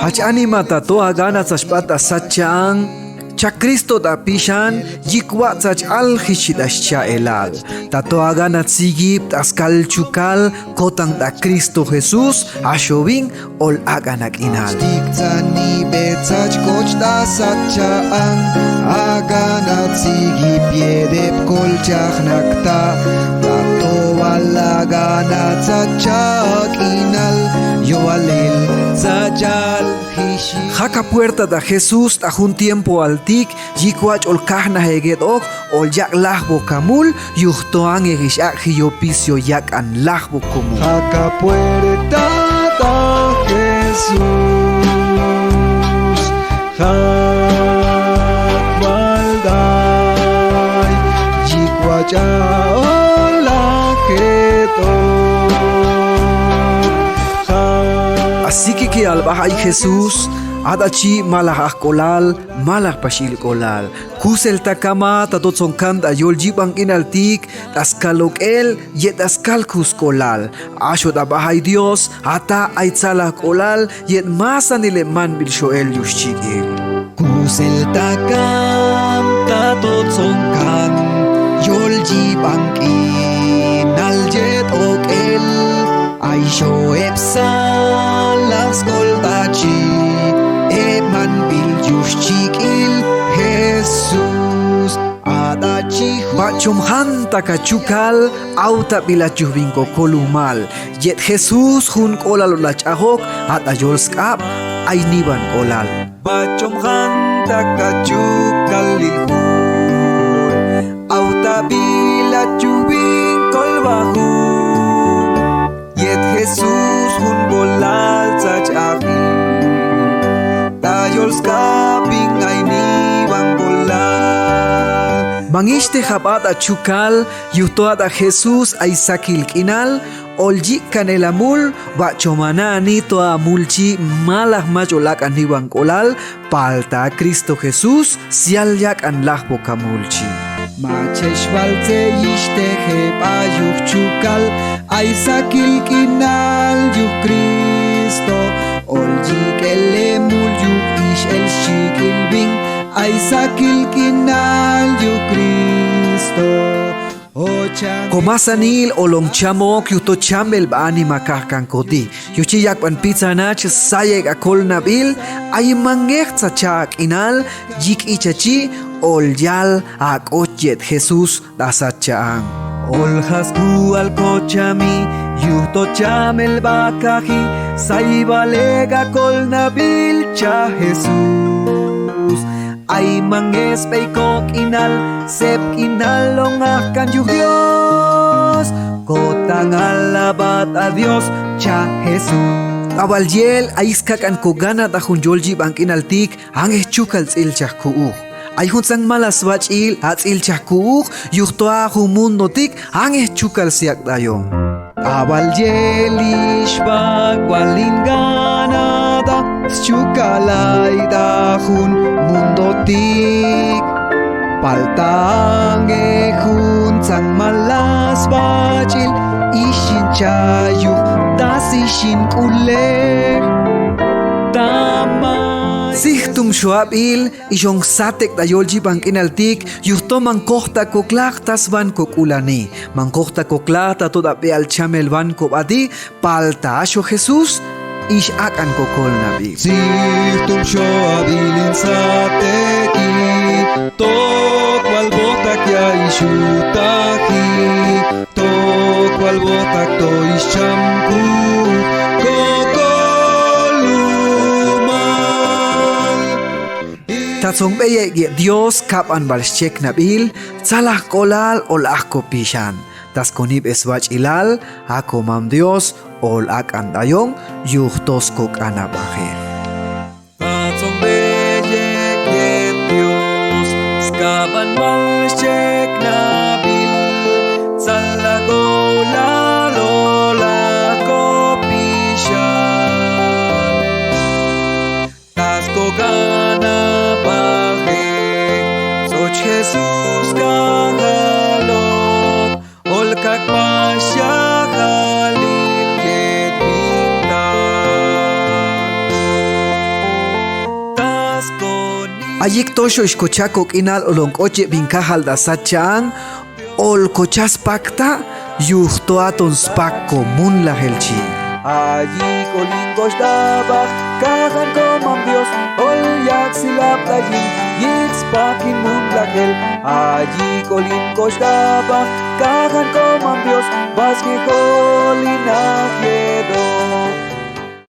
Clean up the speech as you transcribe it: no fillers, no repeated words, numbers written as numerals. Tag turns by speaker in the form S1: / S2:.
S1: Hach animata toa gana sashpata sachang cha Cristo da pishan yikwa sach al hishidascha elal ta toa gana tsigip taskal chukal kotang da Cristo Jesús ashovin ol aganak inal
S2: Tiktani betsach koch da sachang agana tsigip yedep kolchach nakta ta toa lagana sachak inal yoalel sachal
S1: Jaka puerta da Jesús ta un tiempo altik yikwach ol kahna heget ok ol yak lahbo kamul yuhtoan egishak hiyopisyo yak an lahbo komul
S2: Jaka puerta da Jesús Jak balday yikwach ol aketo
S1: Así que al bahay Jesús adachi malach kolal malach pashil kolal kusel takama tatotson kant ayol jibang inaltik taskalok el yet askal kus kolal asho da bahay Dios ata aitzala kolal yet masanile man bil shoel yushchik el
S2: Kusel takam tatotson kan yol jibang inal jet okel ay sho epsal las koltachi eman bil yushchikil Jesus adachi
S1: Bachum hanta kachukal auta bilachuh binko kolumal yet Jesús hun kolal lachahok at ayol skap ay niban kolal
S2: Bachom hanta kachukal lilhun auta bilachuh binko Yet Jesus hun bolal sach api Tayol skaping ay ni bang bolal
S1: Mangiste jabat a chukal yutoat a Jesús ay sakil kinal olji kanelamul ba chomanani to a mulchi malah macholak aniwang kolal palta Cristo Jesús sial yak an lahbo kamulchi
S2: Machesh valse ishte hepa yuh chukal ay sakil kinal yuh Cristo olji kele mul yuh ish el shikil bing ay sakil kinal yuh Cristo
S1: Komasanil olong chamok yuto chambel ba anima kahkan kodi yuchi yak pan pizza nach sayek akol nabil ay mangek sa chak inal jik ichachi ol yal ak ochet Jesús dasachang
S2: ol hasku al kochami yuto chamel bakaji saybalega kol nabil cha Jesús ay manges peikok inal sep inal long akan yu Dios kotang alabat a Dios cha Jesús
S1: Awal yel aiskak an kogana da hunjolji bankin altik ang chukal il chakuu ay hun sang malas wach il at il chakuu yuhtoa mundo tik ang chukal siak dayong
S2: Abal yelish bagwalingana da chukalay da hun mundo tik paltang hun sang malas bachil ishin chayu das ishin kule
S1: Sichtum Schwabil ishong satek da yolji bankin altik yuhto man kohta koklak tas van kokulani man kohta koklata toda pe al chamel van kobadi palta asho Jesús ish akan kokol nabi
S2: Sichtum Schwabil in sateki tot wal botak ya ishutaki tot wal botak to ishampu
S1: Tatsong beye Dios kap an balshek nabil salah kolal ol ako pishan tas konib eswach ilal ako mam Dios ol ak andayong yuhtos kok anabahel
S2: Tatsong beye Dios skaban balshek nabil salah kolal ol ako pishan tas kokana Jesús kagalok ol kakpasya
S1: Ayik tosho ishkochako inal olonkoche binkahal da sachan ol kochas pakta yuhtoaton spakko mun la helchi.
S2: Allí colingos dabach, cagan como Dios, ol yaxilap allí, yitz pakin mundlagel. Allí colingos dabach, cagan como Dios, vas que colina quedó.